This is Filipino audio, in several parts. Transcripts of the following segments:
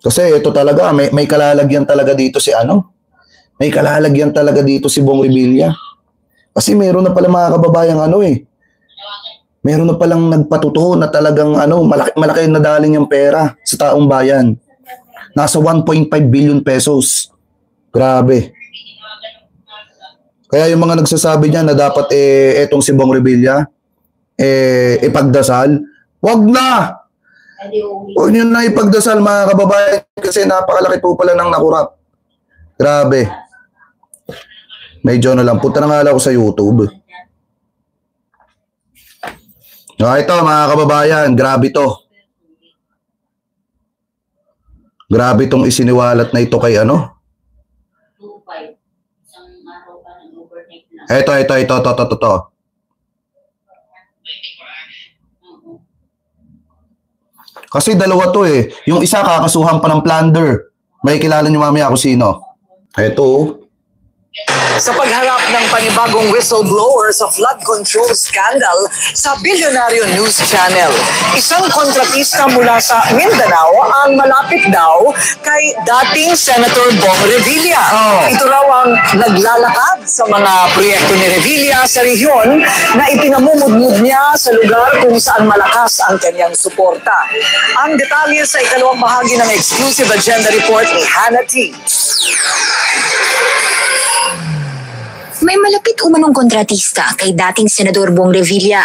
Kasi ito talaga, may kalalagyan talaga dito si ano. May kalalagyan talaga dito si Bong Revilla. Kasi meron na pala mga kababayang ano eh. Meron na palang nagpatuto na talagang ano, malaki na daling yung pera sa taong bayan. Nasa 1.5 billion pesos. Grabe. Kaya yung mga nagsasabi niya na dapat etong si Bong Revilla ipagdasal, wag na! Huwag nyo na ipagdasal mga kababayan kasi napakalaki po pala ng nakurap. Grabe. Medyo na lang. Punta na nga lang ako sa YouTube. Ito mga kababayan, grabe to. Grabe tong isiniwalat na ito kay ano? Ito. Kasi dalawa to eh. Yung isa kakasuhan pa ng plunder. May kilala niyo mamaya kung sino. Ito. Sa pagharap ng panibagong whistleblower sa flood control scandal sa Billionario News Channel, isang kontratista mula sa Mindanao ang malapit daw kay dating Senator Bong Revilla. Ito raw ang naglalakad sa mga proyekto ni Revilla sa rehiyon na ipinamumudmud niya sa lugar kung saan malakas ang kanyang suporta. Ang detalye sa ikalawang bahagi ng exclusive agenda report ni Hannah T. May malapit umanong kontratista kay dating Senador Bong Revilla.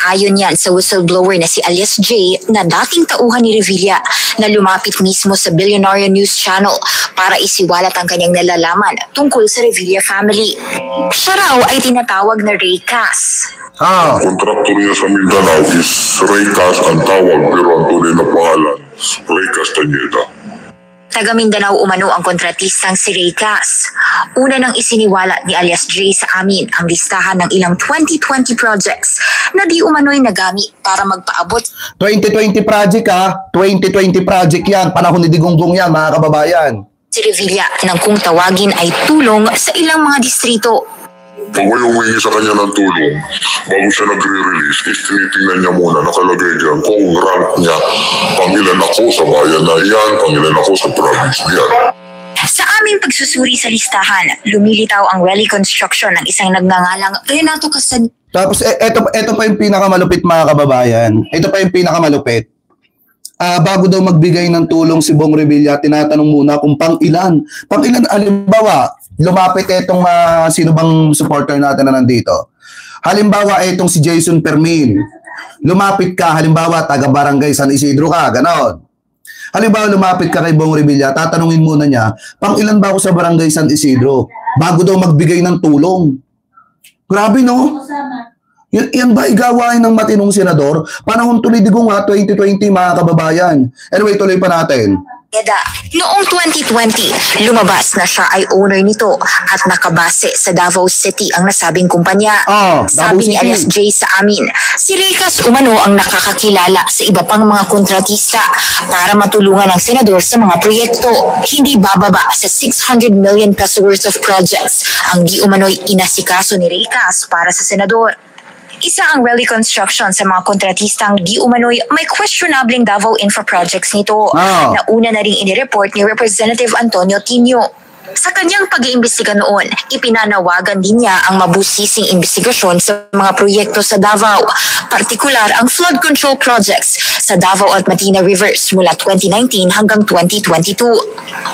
Ayon yan sa whistleblower na si Alias J na dating tauhan ni Revilla na lumapit mismo sa Billionario News Channel para isiwalat ang kanyang nalalaman tungkol sa Revilla family. Siya raw ay tinatawag na Ray Cas. Ang kontraktor niya sa Mindanao is Ray Cas ang tawag pero ang tunay na pangalan, Ray Castañeda. Taga Mindanao umano ang kontratistang si Ray Cas. Una nang isiniwala ni Alias J sa amin ang listahan ng ilang 2020 projects na di umano'y nagamit para magpaabot. 2020 project 2020 project yan. Panahon ni Digonggong yan mga kababayan. Si Revilla nang kung tawagin ay tulong sa ilang mga distrito. Pag may humingi sa kanya ng tulong, bago siya nagre-release, tinitingnan niya muna, nakalagay dyan kung rank niya, pangilan ako sa bayan na iyan, pangilan ako sa province niyan. Sa aming pagsusuri sa listahan, lumilitaw ang reconstruction ng isang nagngangalang Renato Castañeda. Tapos ito pa yung pinakamalupit mga kababayan. Ito pa yung pinakamalupit. Bago daw magbigay ng tulong si Bong Revilla, tinatanong muna kung pang-ilan. Pang-ilan, halimbawa, lumapit itong sino bang supporter natin na nandito. Halimbawa, itong si Jason Permin. Lumapit ka, halimbawa, taga-barangay San Isidro ka, ganon. Halimbawa, lumapit ka kay Bong Revilla, tatanungin muna niya, pang-ilan ba ako sa barangay San Isidro? Bago daw magbigay ng tulong. Grabe, no? Yan ba igawain ng matinong senador? Panahon tuloy digong 2020 mga kababayan. Anyway, tuloy pa natin. Noong 2020, lumabas na siya ay owner nito at nakabase sa Davao City ang nasabing kumpanya. Sabi ni Alias J sa amin, si Ray Cas umano ang nakakakilala sa iba pang mga kontratista para matulungan ang senador sa mga proyekto. Hindi bababa sa 600 million peso worth of projects ang di umano'y inasikaso ni Ray Cas para sa senador. Isa ang reconstruction sa mga kontratistang di umano'y may questionableng Davao Infra projects nito na una na rin inireport ni Representative Antonio Tinio. Sa kanyang pag-iimbestiga noon, ipinanawagan din niya ang mabusising investigasyon sa mga proyekto sa Davao, partikular ang flood control projects sa Davao at Matina Rivers mula 2019 hanggang 2022.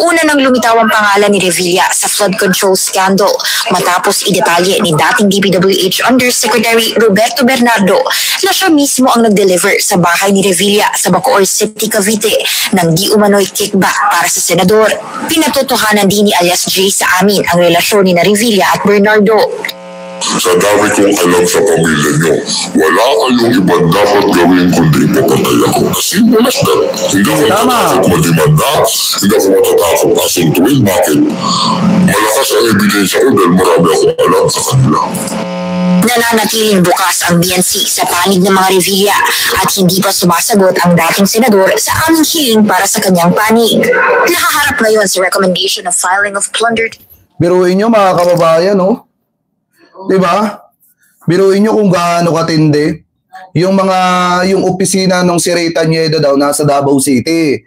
Una nang lumitaw ang pangalan ni Revilla sa flood control scandal matapos idetalye ni dating DPWH Undersecretary Roberto Bernardo na siya mismo ang nag-deliver sa bahay ni Revilla sa Bacoor City, Cavite ng di umano'y kickback para sa senador. Pinatotohanan din ni Alias J sa amin ang relasyon ni Revilla at Bernardo. Sa dami kong alam sa pamilya nyo, wala kayong ibang dapat gawin kundi ipapatay ako. Kasi walas na. Hindi ako matatakot madimanda, hindi ako matatakot asuntuin. Bakit? Malakas ang ebidensya ko dahil marami akong alam sa kanila. Nananatiling bukas ang BNC sa panig ng mga Revilla at hindi pa sumasagot ang dating senador sa aming hiling para sa kanyang panig. Nakaharap ngayon sa recommendation of filing of plundered. Biruin nyo mga kababayan, no? Diba? Biruin nyo kung gaano katindi. yung opisina ng si Ray Tanyedo daw nasa Davao City.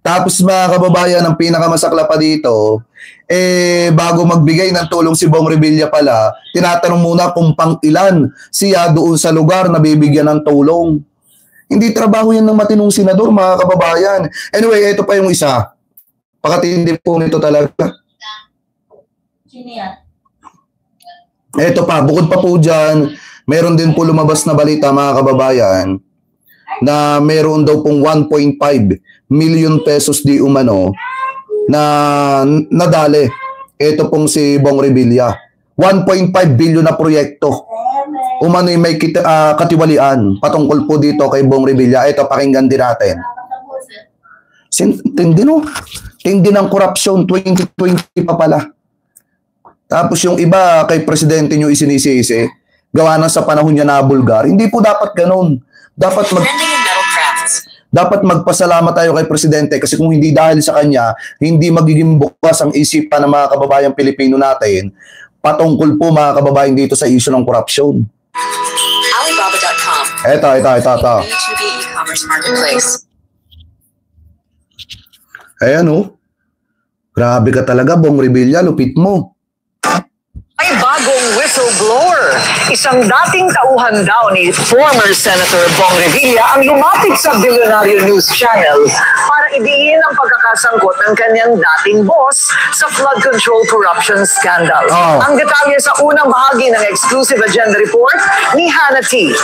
Tapos mga kababayan, ang pinakamasakla pa dito, bago magbigay ng tulong si Bong Revilla pala, tinatanong muna kung pang ilan siya doon sa lugar na bibigyan ng tulong. Hindi trabaho yan ng matinong senador, mga kababayan. Anyway, ito pa yung isa. Pakatindi po nito talaga. Sino yan? Ito pa, bukod pa po dyan, meron din po lumabas na balita, mga kababayan, na meron daw pong 1.5 million pesos di umano na nadali. Ito pong si Bong Revilla. 1.5 billion na proyekto. Umano'y may katiwalian patungkol po dito kay Bong Revilla. Ito, pakinggan din natin. Tindi no? Tindi ng korupsyon, 2020 pa pala. Tapos yung iba kay presidente nyo isinisisi, gawa na sa panahon niya na bulgar. Hindi po dapat ganun. Dapat magpasalamat tayo kay presidente kasi kung hindi dahil sa kanya, hindi magiging bukas ang isipan ng mga kababayang Pilipino natin patungkol po mga kababayan dito sa issue ng korupsyon. Alibaba.com. Ito. B2B e-commerce marketplace. Ayan oh. Grabe ka talaga, Bong Revilla, lupit mo. May bagong whistleblower. Isang dating tauhan daw ni former Senator Bong Revilla ang lumapit sa Billionaire News Channel para idiin ang pagkakasangkot ng kanyang dating boss sa flood control corruption scandal. Ang detalye sa unang bahagi ng exclusive agenda report ni Hannah T.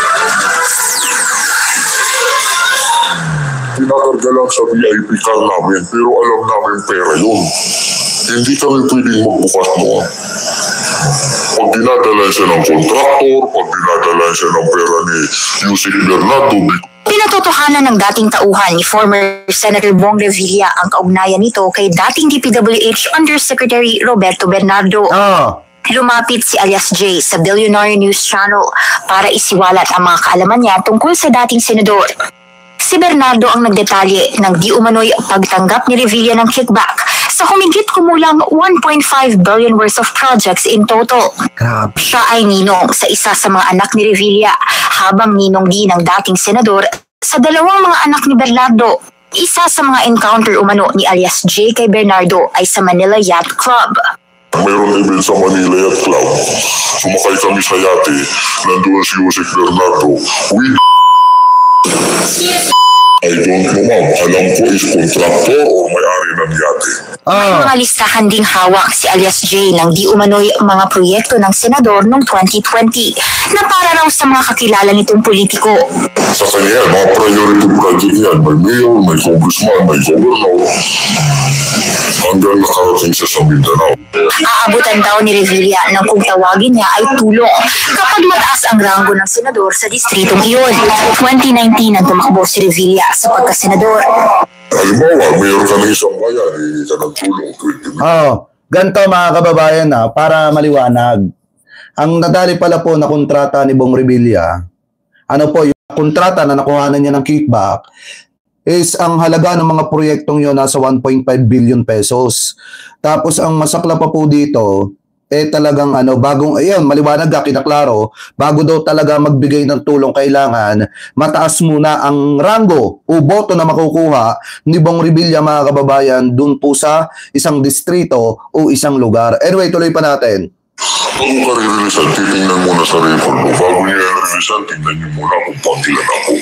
Pinakarga lang sa VIP car namin pero alam namin pera yun. Hindi kami pwedeng magbukas noon. Pag dinadala siya ng kontraktor, pag dinadala siya ng pera ni Yusek Bernardo. Pinatotohanan ng dating tauhan ni former Senator Bong Revilla ang kaugnayan nito kay dating DPWH Undersecretary Roberto Bernardo. Lumapit si alias J sa Billionaire News Channel para isiwalat ang mga kaalaman niya tungkol sa dating senador. Si Bernardo ang nagdetalye ng di umano'y pagtanggap ni Revilla ng kickback sa humigit kumulang 1.5 billion worth of projects in total. Siya ay ninong sa isa sa mga anak ni Revilla habang ninong din ng dating senador sa dalawang mga anak ni Bernardo. Isa sa mga encounter umano ni alias J kay Bernardo ay sa Manila Yacht Club. Mayroon event sa Manila Yacht Club. Sumakay kami sa yate. Nandoon si Yusek Bernardo. I don't know, ma'am. Alam ko is contractor o may-ari ng yate. May mga listahan ding hawak si alias J ng di umano'y mga proyekto ng senador noong 2020 na para raw sa mga kakilala nitong politiko. Sa kanya, mga priority project yan. May mayor, may congressman, may governor. Hanggang nakarating siya sa Mindanao. Aabutan daw ni Revilla ng kung tawagin niya ay tulong kapag mataas ang ranggo ng senador sa distritong iyon. 2019 nang tumakbo si Revilla sa pagkasenador. Halimbawa, mayor ka ng isang bayan, hindi ka ng tulong. Ganito mga kababayan para maliwanag. Ang nadali pala po na kontrata ni Bong Revilla, ano po, yung kontrata na nakuhanan niya ng kickback, is ang halaga ng mga proyektong yun nasa 1.5 billion pesos. Tapos ang masakla pa po dito, talagang bagong, maliwanag kinaklaro, bago daw talaga magbigay ng tulong kailangan, mataas muna ang rango o boto na makukuha ni Bong Revilla mga kababayan dun po sa isang distrito o isang lugar. Anyway, tuloy pa natin. Bago ka rin-releasan, titingnan muna sa record mo. Bago niya rin-releasan, tingnan niyo muna kung pangilan ako.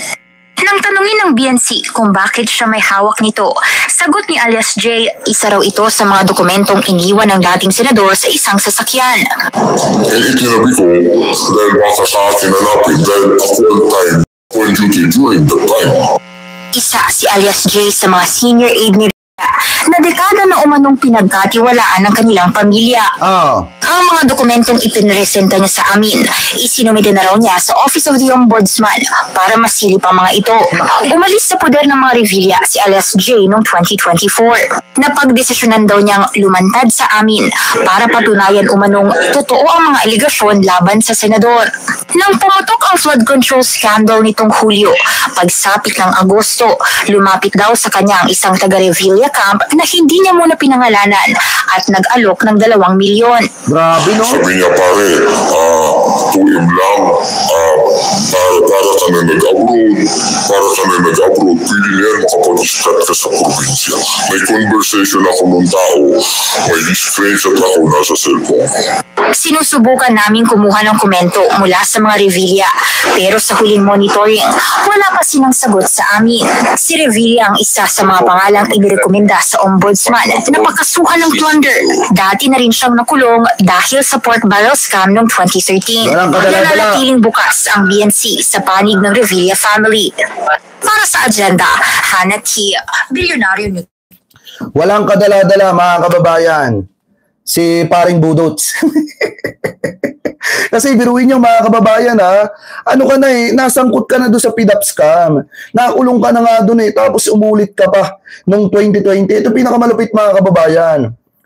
Nang tanungin ng BNC kung bakit siya may hawak nito, sagot ni alias J, isa raw ito sa mga dokumentong iniwan ng dating senador sa isang sasakyan. Itinabi ko dahil baka sa akin hanapin dahil ako ang time on duty during that time. Isa si alias J sa mga senior aide ni na dekada na umanong pinagkatiwalaan ng kanilang pamilya. Ang mga dokumentong ipinresenta niya sa amin, isinumite na raw niya sa Office of the Ombudsman para masilip ang mga ito. Umalis sa poder ng mga Revilla si alias J noong 2024. Napagdesisyonan daw niyang lumantad sa amin para patunayan umanong totoo ang mga aligasyon laban sa senador. Nang pumutok ang flood control scandal nitong Hulyo, pagsapit ng Agosto, lumapit daw sa kanya ang isang taga-Revilla camp na hindi niya muna pinangalanan at nag-alok ng 2 milyon. Grabe, no? Sabi niya, pare, tuim lang, para ka na nag-abroad, pwede na yan makapag-start ka sa probinsya. May conversation ako ng tao, may screenshot ako nasa cellphone. Sinusubukan namin kumuha ng komento mula sa mga Revilla, pero sa huling monitoring, wala pa silang sagot sa amin. Si Revilla ang isa sa mga pangalang inirekomenda sa ombudsman na pakasuhan ng plunder. Dati na rin siyang nakulong dahil sa pork barrel scam noong 2013. Nananatiling bukas ang BNC sa panig ng Revilla family. Para sa agenda, Hannah T. Bilyonaryo News. Walang kadala-dala mga kababayan. Si paring Budots. Kasi biruin niyo mga kababayan ano ka na nasangkot ka na doon sa PDAP scam. Nakulong ka na nga doon tapos umulit ka pa noong 2020. Ito pinakamalupit mga kababayan.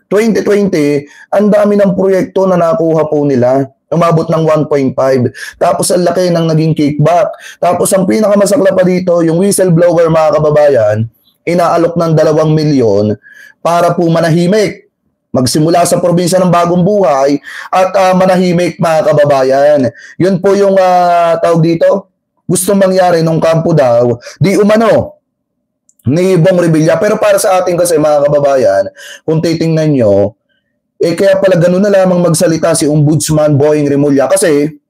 2020, ang dami ng proyekto na nakuha po nila. Umabot ng 1.5. Tapos ang laki ng naging kickback. Tapos ang pinakamasakla pa dito, yung whistleblower mga kababayan, inaalok ng 2 milyon para po manahimik. Magsimula sa probinsya ng Bagong Buhay at manahimik mga kababayan. Yun po yung tawag dito, gustong mangyari nung kampo daw, di umano ni Bong Revilla. Pero para sa atin kasi mga kababayan, kung titingnan nyo, kaya pala ganun na lamang magsalita si Ombudsman Boying Remulla kasi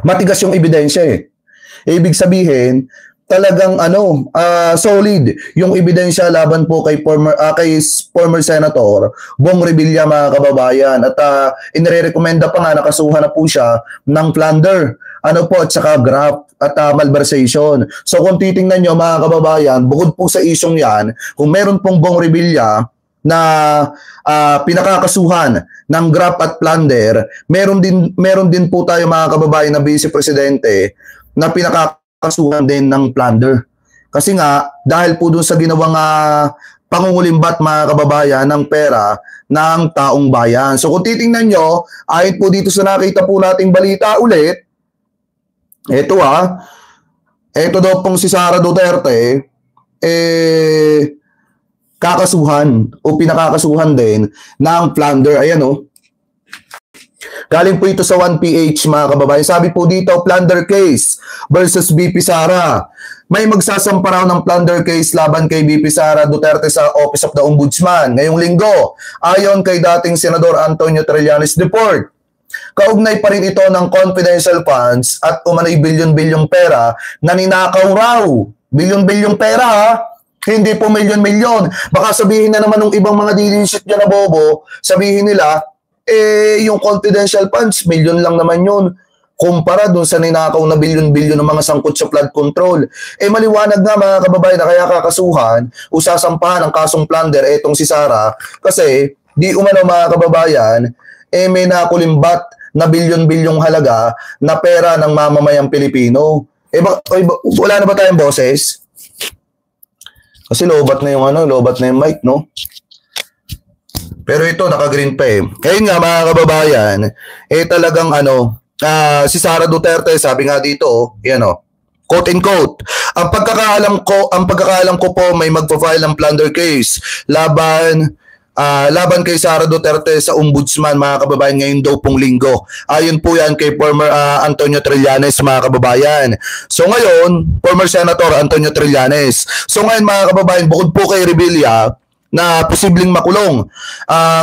matigas yung ebidensya Ibig sabihin, talagang solid yung ebidensya laban po kay former Senator Bong Revilla mga kababayan at inirekomenda pa nga nakasuhan na po siya ng plunder at saka graft at malversation. So kung titingnan nyo mga kababayan, bukod po sa isyong yan, kung meron pong Bong Revilla na pinakakasuhan ng graft at plunder, meron din po tayo mga kababayan na Vice Presidente na pinakakasuhan din ng plunder. Kasi nga, dahil po dun sa ginawang pangungulimbat mga kababayan ng pera ng taong bayan. So kung titingnan nyo, ayon po dito sa nakita po nating balita ulit, ito daw pong si Sara Duterte, kakasuhan o pinakakasuhan din ng plunder. Ayan Galing po ito sa 1PH mga kababayan. Sabi po dito, plunder case versus BP Sara. May magsasampa raw ng plunder case laban kay BP Sara Duterte sa Office of the Ombudsman ngayong linggo. Ayon kay dating Senador Antonio Trillanes report. Kaugnay pa rin ito ng confidential funds at umano'y bilyon-bilyong pera na ninakaw raw. Bilyon-bilyong pera Hindi po milyon-milyon. Baka sabihin na naman ng ibang mga didisit dyan na bobo, sabihin nila, yung confidential funds, milyon lang naman yun. Kumpara dun sa ninakaw na bilyon-bilyon ng mga sangkot sa flood control. Maliwanag nga mga kababayan na kaya kakasuhan, usasampahan ang kasong plunder etong si Sara kasi di umano mga kababayan, may nakulimbat na bilyon-bilyong halaga na pera ng mamamayang Pilipino. Wala na ba tayong boses? Kasi lobat na yung mic, no? Pero ito, naka-green pa Ngayon nga mga kababayan, talagang si Sara Duterte, sabi nga dito, quote and quote, ang pagkakaalam ko po may magpa-file ng plunder case laban kay Sara Duterte sa Ombudsman mga kababayan ngayon daw pong linggo. Ayon po yan kay former Antonio Trillanes mga kababayan. So ngayon, former Senator Antonio Trillanes. So ngayon mga kababayan, bukod po kay Revilla na posibleng makulong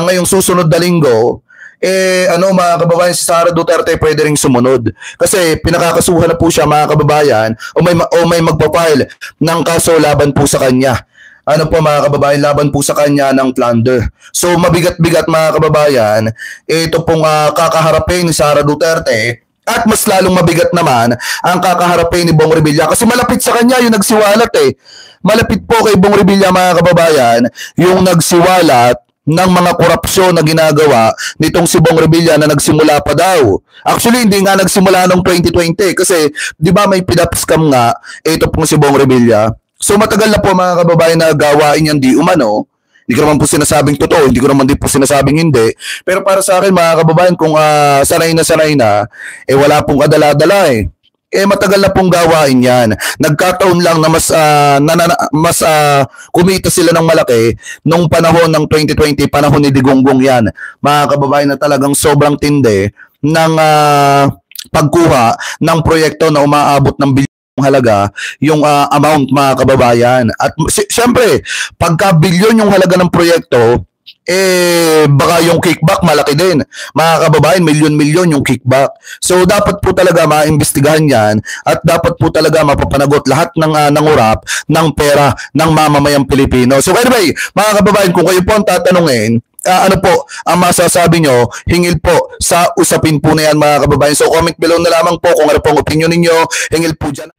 ngayong susunod na linggo, mga kababayan, si Sara Duterte pwede ring sumunod. Kasi pinakakasuhan na po siya mga kababayan o may magpa-file ng kaso laban po sa kanya. Mga kababayan, laban po sa kanya ng plunder. So mabigat-bigat mga kababayan, ito pong kakaharapin ni Sara Duterte at mas lalong mabigat naman ang kakaharapin ni Bong Revilla kasi malapit sa kanya yung nagsiwalat Malapit po kay Bong Revilla mga kababayan yung nagsiwalat ng mga korupsyon na ginagawa nitong si Bong Revilla na nagsimula pa daw. Actually, hindi nga nagsimula noong 2020 kasi di ba may PDAP scam nga ito pong si Bong Revilla. So matagal na po mga kababayan na gawain yan di umano. Hindi ko naman po sinasabing totoo, hindi ko naman din po sinasabing hindi. Pero para sa akin mga kababayan, kung sanay na, wala pong kadala-dala matagal na pong gawain yan. Nagkataon lang na mas kumita sila ng malaki nung panahon ng 2020, panahon ni Digongong yan. Mga kababayan na talagang sobrang tindi ng pagkuha ng proyekto na umaabot ng bilyong halaga yung amount, mga kababayan. At siyempre, pagka bilyon yung halaga ng proyekto, baka yung kickback malaki din. Mga kababayan, milyon-milyon yung kickback. So, dapat po talaga maimbestigahan yan at dapat po talaga mapapanagot lahat ng nangurap ng pera ng mamamayang Pilipino. So, anyway, mga kababayan, kung kayo po ang tatanungin, ano po ang masasabi nyo hingil po sa usapin po na yan, mga kababayan. So, comment below na lamang po kung ano po ang opinion ninyo hingil po dyan.